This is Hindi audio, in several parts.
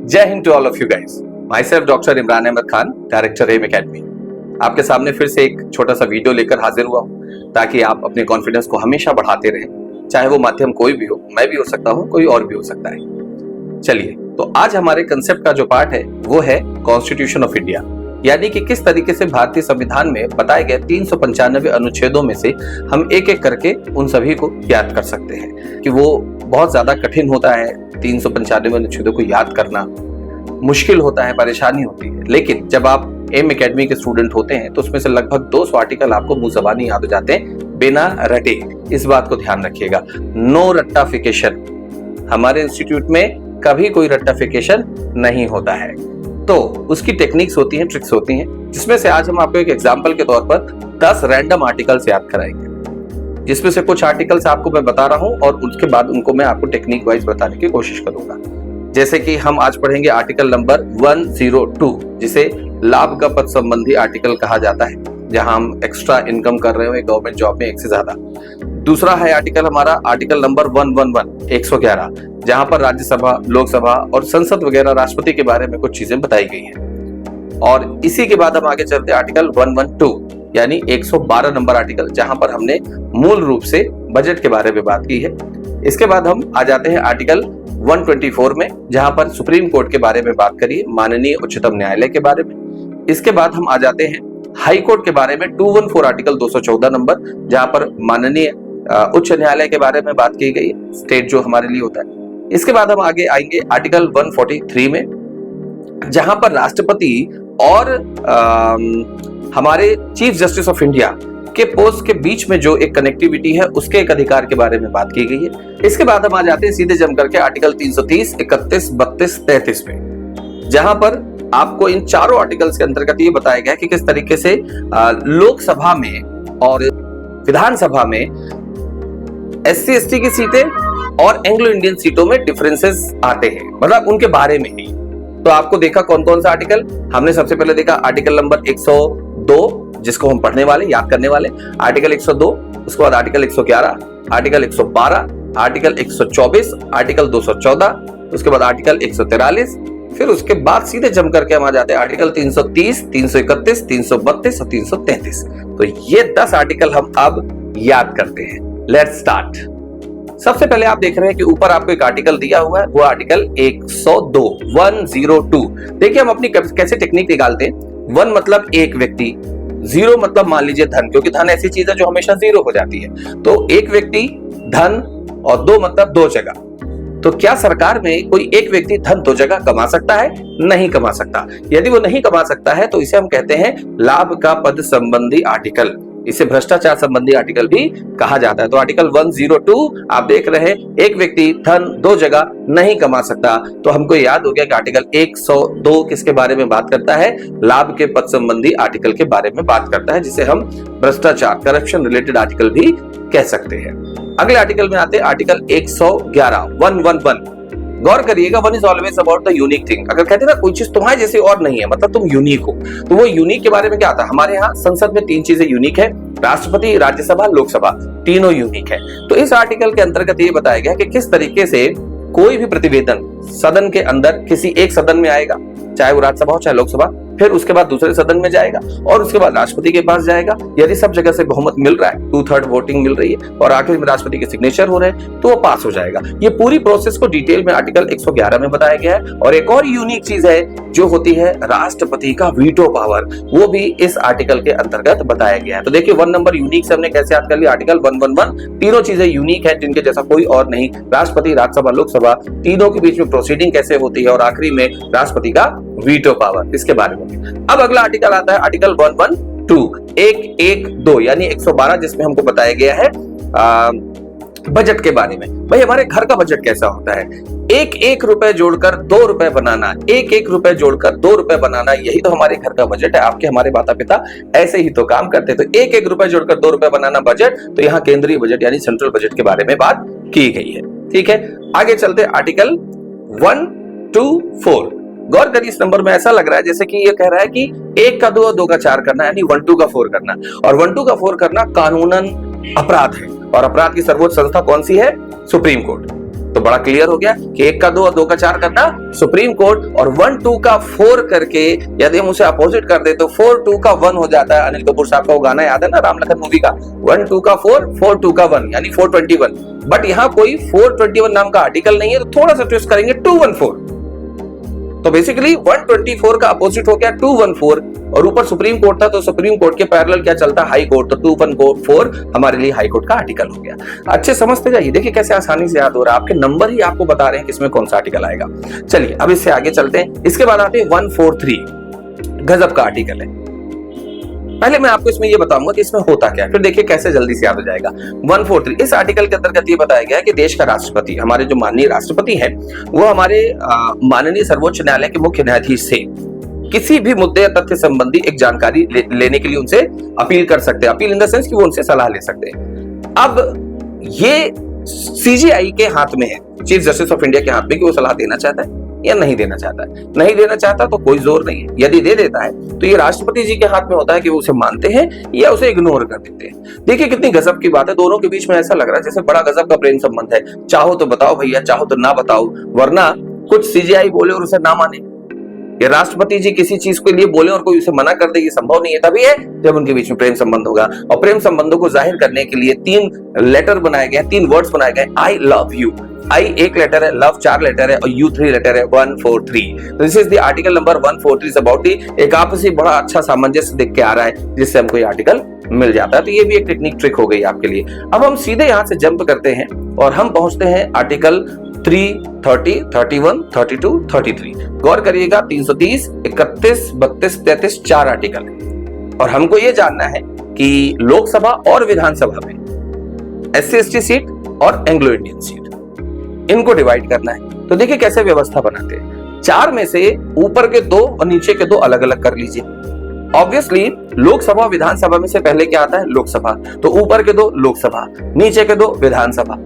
जय Hind to all of you guys. Myself doctor Imran Ahmad Khan, director M academy, आपके सामने फिर से एक छोटा सा वीडियो लेकर हाजिर हुआ हूँ ताकि आप अपने कॉन्फिडेंस को हमेशा बढ़ाते रहें। चाहे वो माध्यम कोई भी हो, मैं भी हो सकता हूँ, कोई और भी हो सकता है। चलिए, तो आज हमारे कंसेप्ट का जो पार्ट है वो है कॉन्स्टिट्यूशन ऑफ इंडिया, यानी कि किस तरीके से भारतीय संविधान में बताए गए 395 अनुच्छेदों में से हम एक एक करके उन सभी को याद कर सकते हैं। कि वो बहुत ज्यादा कठिन होता है, 395 अनुच्छेदों को याद करना मुश्किल होता है, परेशानी होती है। लेकिन जब आप एम एकेडमी के स्टूडेंट होते हैं तो उसमें से लगभग 200 आर्टिकल आपको मुंह ज़बानी याद हो जाते हैं बिना रटे। इस बात को ध्यान रखिएगा, नो रट्टाफिकेशन। हमारे इंस्टीट्यूट में कभी कोई रट्टाफिकेशन नहीं होता है। तो उसकी टेक्निक्स होती हैं, ट्रिक्स होती हैं, जिसमें से आज हम आपको एक एग्जांपल के तौर पर 10 रैंडम आर्टिकल्स याद कराएंगे, जिसमें से कुछ आर्टिकल्स आपको मैं बता रहा हूं और उसके बाद उनको मैं आपको टेक्निक वाइज बताने की कोशिश करूंगा। जैसे कि हम आज पढ़ेंगे आर्टिकल नंबर 102, जिसे लाभ का पद संबंधी आर्टिकल कहा जाता है, जहां हम एक्स्ट्रा इनकम कर रहे हो गवर्नमेंट जॉब में एक से ज्यादा। दूसरा है आर्टिकल हमारा आर्टिकल नंबर 111, जहां पर राज्यसभा, लोकसभा और संसद वगैरह राष्ट्रपति के बारे में कुछ चीजें बताई गई हैं। और इसी के बाद हम आगे चलते हैं आर्टिकल 112, यानी 112 नंबर आर्टिकल, जहां पर हमने मूल रूप से बजट के बारे में बात की है। इसके बाद हम आ जाते हैं आर्टिकल 124 में, जहां पर सुप्रीम कोर्ट के बारे में बात करिए, माननीय उच्चतम न्यायालय के बारे में। इसके बाद हम आ जाते हैं हाई कोर्ट के बारे में, 214 आर्टिकल 214 नंबर, जहां पर माननीय उच्च न्यायालय के बारे में बात की गई है, स्टेट जो हमारे लिए होता है। इसके बाद हम आगे आएंगे आर्टिकल 143 में, जहां पर राष्ट्रपति और हमारे चीफ जस्टिस ऑफ इंडिया के पोस्ट के बीच में जो एक कनेक्टिविटी है, उसके एक अधिकार के बारे में बात की गई है। इसके बाद हम आ जाते हैं सीधे जम करके आर्टिकल 330, 31, 32, 33 में, जहां पर आपको इन चारों आर्टिकल्स के अंतर्गत ये बताया गया है कि किस तरीके से लोकसभा में और विधानसभा में SC ST की सीटें और एंग्लो इंडियन सीटों में डिफरेंसेस आते हैं, मतलब उनके बारे में ही। तो आपको देखा कौन कौन सा आर्टिकल हमने सबसे पहले देखा, आर्टिकल नंबर 102, जिसको हम पढ़ने वाले, याद करने वाले, आर्टिकल 102, उसके बाद आर्टिकल 111, आर्टिकल 112, आर्टिकल 124, आर्टिकल 214, उसके बाद आर्टिकल 143, फिर उसके बाद सीधे जम करके हम आ जाते हैं आर्टिकल 330, 331, 332 और 333। तो ये 10 आर्टिकल हम अब याद करते हैं। Let's start. सबसे पहले आप देख रहे हैं कि ऊपर आपको एक आर्टिकल दिया हुआ है, वो आर्टिकल 102। देखिए हम अपनी कैसे टेक्निक निकालते हैं। 1 मतलब एक व्यक्ति, 0 मतलब मान लीजिए धन, क्योंकि धन ऐसी चीज है जो हमेशा 0 हो जाती है। तो एक व्यक्ति, धन, और 2 मतलब 2 जगह। तो क्या सरकार में कोई एक व्यक्ति धन 2 जगह कमा सकता है? नहीं कमा सकता। यदि वो नहीं कमा सकता है तो इसे हम कहते हैं लाभ का पद संबंधी आर्टिकल। इसे भ्रष्टाचार संबंधी आर्टिकल भी कहा जाता है। तो आर्टिकल 102 आप देख रहे हैं, एक व्यक्ति धन 2 जगह नहीं कमा सकता। तो हमको याद हो गया कि आर्टिकल 102 किसके बारे में बात करता है? लाभ के पद संबंधी आर्टिकल के बारे में बात करता है, जिसे हम भ्रष्टाचार, करप्शन रिलेटेड आर्टिकल भी कह सकते हैं। अगले आर्टिकल में आते हैं आर्टिकल 111, 111। गौर करिएगा, 1 is always about the unique thing. अगर कहते हैं ना कोई चीज तुम्हारे जैसी और नहीं है, मतलब तुम यूनिक हो, तो वो यूनिक के बारे में क्या आता है? हमारे यहाँ संसद में 3 चीजें यूनिक है, राष्ट्रपति, राज्यसभा, लोकसभा, तीनों यूनिक है। तो इस आर्टिकल के अंतर्गत ये बताया गया कि किस तरीके से कोई भी प्रतिवेदन सदन के अंदर किसी एक सदन में आएगा, चाहे वो राज्यसभा हो चाहे लोकसभा, फिर उसके बाद दूसरे सदन में जाएगा और उसके बाद राष्ट्रपति के पास जाएगा। यदि सब जगह से बहुमत मिल रहा है, 2/3 वोटिंग मिल रही है और आखिर में राष्ट्रपति के सिग्नेचर हो रहे हैं, तो वो पास हो जाएगा। ये पूरी प्रोसेस को डिटेल में आर्टिकल 111 में बताया गया है। और एक और यूनिक चीज है जो होती है राष्ट्रपति का वीटो पावर, वो भी इस आर्टिकल के अंतर्गत बताया गया है। तो देखिए 1 नंबर यूनिक से हमने कैसे याद कर लिया, आर्टिकल 111, तीनों चीजें यूनिक है जिनके जैसा कोई और नहीं। राष्ट्रपति, राज्यसभा, लोकसभा, तीनों के बीच में प्रोसीडिंग कैसे होती है और आखिरी में राष्ट्रपति का वीटो पावर, इसके बारे में। अब अगला आर्टिकल आता है आर्टिकल 112, 112 यानी 112, जिसमें हमको बताया गया है बजट के बारे में। भाई हमारे घर का बजट कैसा होता है? 1-1 रुपए जोड़कर 2 रुपए बनाना, 1-1 रुपए जोड़कर 2 रुपए बनाना, यही तो हमारे घर का बजट है। आपके हमारे माता पिता ऐसे ही तो काम करते। तो 1-1 रुपए जोड़कर 2 रुपए बनाना बजट। तो यहाँ केंद्रीय बजट यानी सेंट्रल बजट के बारे में बात की गई है। ठीक है, आगे चलते आर्टिकल 124। गौर करिए, इस नंबर में ऐसा लग रहा है जैसे कि ये कह रहा है कि 1 का 2 और 2 का 4 करना, यानी 1-2 का 4 करना। और 1-2 का 4 करना कानूनन अपराध है। और अपराध की सर्वोच्च संस्था कौन सी है? Supreme court. तो बड़ा क्लियर हो गया कि 1 का 2 और 2 का 4 करना सुप्रीम कोर्ट, और 1 2 का 4 करके यदि हम उसे अपोजिट कर दे तो 4 2 का 1 हो जाता है। अनिल कपूर साहब का वो गाना याद है ना राम लखन मूवी का, 1 2 का 4 4 2 का 1 यानी 421। बट यहाँ कोई 421 नाम का आर्टिकल नहीं है, तो थोड़ा सा ट्विस्ट करेंगे 214। तो बेसिकली 124 का अपोजिट हो गया 214, और ऊपर सुप्रीम कोर्ट था तो सुप्रीम कोर्ट के पैरेलल क्या चलता है, हाई कोर्ट, तो 214 हमारे लिए हाई कोर्ट का आर्टिकल हो गया। अच्छे समझते जाइए, देखिए कैसे आसानी से याद हो रहा है, आपके नंबर ही आपको बता रहे हैं किसमें कौन सा आर्टिकल आएगा। चलिए अब इससे आगे चलते हैं। इसके बाद आते हैं 143, गजब का आर्टिकल है। पहले मैं आपको इसमें ये बताऊंगा कि इसमें होता क्या है, फिर देखिए कैसे जल्दी से याद हो जाएगा। 143 इस आर्टिकल के अंतर्गत ये बताया गया है कि देश का राष्ट्रपति, हमारे जो माननीय राष्ट्रपति हैं, वो हमारे माननीय सर्वोच्च न्यायालय के मुख्य न्यायाधीश से किसी भी मुद्दे या तथ्य संबंधी एक जानकारी लेने के लिए उनसे अपील कर सकते हैं। अपील इन द सेंस कि वो उनसे सलाह ले सकते हैं। अब ये सीजीआई के हाथ में है, चीफ जस्टिस ऑफ इंडिया के हाथ में, कि वो सलाह देना चाहता है या नहीं देना चाहता है। नहीं देना चाहता तो कोई जोर नहीं है, यदि दे देता है तो ये राष्ट्रपति जी के हाथ में होता है कि वो उसे मानते हैं या उसे इग्नोर कर देते हैं। देखिए कितनी गजब की बात है, दोनों के बीच में ऐसा लग रहा है जैसे बड़ा गजब का प्रेम संबंध है। चाहो तो बताओ भैया, चाहो तो ना बताओ, वरना कुछ सीजीआई बोले और उसे ना माने, ये राष्ट्रपति जी किसी चीज के लिए बोले और कोई उसे मना कर दे, ये संभव नहीं है। तभी है जब उनके बीच में प्रेम संबंध होगा, और प्रेम संबंधों को जाहिर करने के लिए 3 लेटर बनाए गए, 3 वर्ड्स बनाए गए। I love you, I 1 letter है, लव 4 लेटर है, और यू 3 लेटर है, 143। This is the article number 143 about एक आपसी बड़ा अच्छा सामंजस्य दिख के आ रहा है, जिससे हमको ये आर्टिकल मिल जाता है। तो ये भी एक टेक्निक ट्रिक हो गई आपके लिए। अब हम सीधे यहां से जंप करते हैं और हम पहुंचते हैं आर्टिकल 3, 30, 31, 32, 33। गौर करिएगा, 330, 31, 32, 33 4 आर्टिकल है, और हमको ये जानना है कि लोकसभा और विधानसभा में SC/ST सीट और एंग्लो इंडियन सीट, इनको डिवाइड करना है। तो देखिए कैसे व्यवस्था बनाते हैं। 4 में से ऊपर के 2 और नीचे के 2 अलग अलग कर लीजिए। ऑब्वियसली लोकसभा विधानसभा में से पहले क्या आता है, लोकसभा, तो ऊपर के 2 लोकसभा, नीचे के 2 विधानसभा।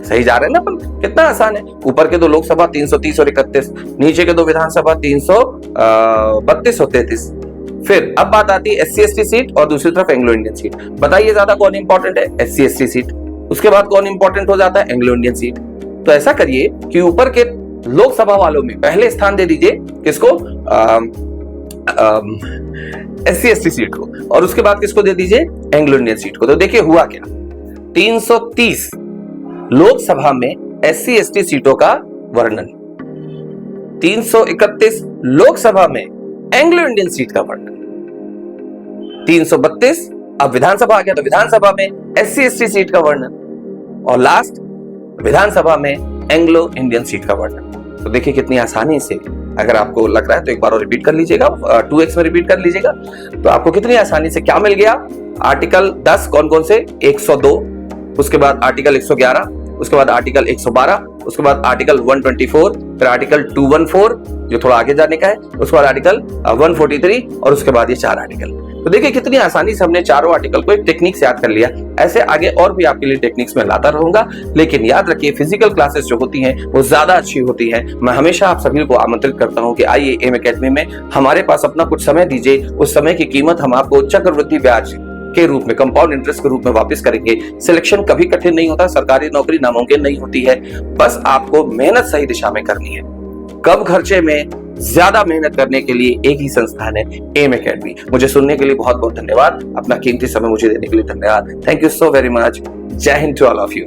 सही जा रहे हैं ना अपन, कितना आसान है। ऊपर के 2 लोकसभा 330 और 31, नीचे के 2 विधानसभा 332 और 33। फिर अब बात आती है SC/ST सीट और दूसरी तरफ एंग्लो इंडियन सीट। बताइए ज्यादा कौन इंपॉर्टेंट है, SC/ST सीट, उसके बाद कौन इंपॉर्टेंट हो जाता है, एंग्लो इंडियन सीट। तो ऐसा करिए कि ऊपर के लोकसभा वालों में पहले स्थान दे दीजिए किसको, SC/ST सीट को, और उसके बाद किसको दे दीजिए, एंग्लो इंडियन सीट को। तो देखिए हुआ क्या, 330 लोकसभा में SC/ST सीटों का वर्णन, 331 लोकसभा में एंग्लो इंडियन सीट का वर्णन, 332 अब विधानसभा आ गया तो विधानसभा में SC/ST सीट का वर्णन, और लास्ट विधानसभा में एंग्लो इंडियन सीट का वर्णन। तो देखिए कितनी आसानी से, अगर आपको लग रहा है तो एक बार और रिपीट कर लीजिएगा, 2x में रिपीट कर लीजिएगा, तो आपको कितनी आसानी से क्या मिल गया। आर्टिकल 10 कौन कौन से, 102, उसके बाद आर्टिकल 111, उसके बाद आर्टिकल 112, उसके बाद आर्टिकल 124, फिर आर्टिकल 214 जो थोड़ा आगे जाने का है, उसके बाद आर्टिकल 143, और उसके बाद ये 4 आर्टिकल। तो देखिए कितनी आसानी से हमने चारों आर्टिकल को एक टेक्निक से याद कर लिया। ऐसे आगे और भी आपके लिए टेक्निक्स में लाता रहूंगा, लेकिन याद रखिए फिजिकल क्लासेस जो होती हैं वो ज्यादा अच्छी होती हैं। मैं हमेशा आप सभी को आमंत्रित करता हूं कि आइए एम एकेडमी में हमारे पास अपना कुछ समय दीजिए, उस समय की कीमत हम आपको चक्रवृद्धि ब्याज के रूप में, कंपाउंड इंटरेस्ट के रूप में वापस करेंगे। सिलेक्शन कभी कठिन नहीं होता, सरकारी नौकरी नामुमकिन नहीं होती है, बस आपको मेहनत सही दिशा में करनी है। कम खर्चे में ज्यादा मेहनत करने के लिए एक ही संस्थान है, एम एकेडमी। मुझे सुनने के लिए बहुत बहुत धन्यवाद, अपना कीमती समय मुझे देने के लिए धन्यवाद। Thank you so very much. जय Hind to all of you.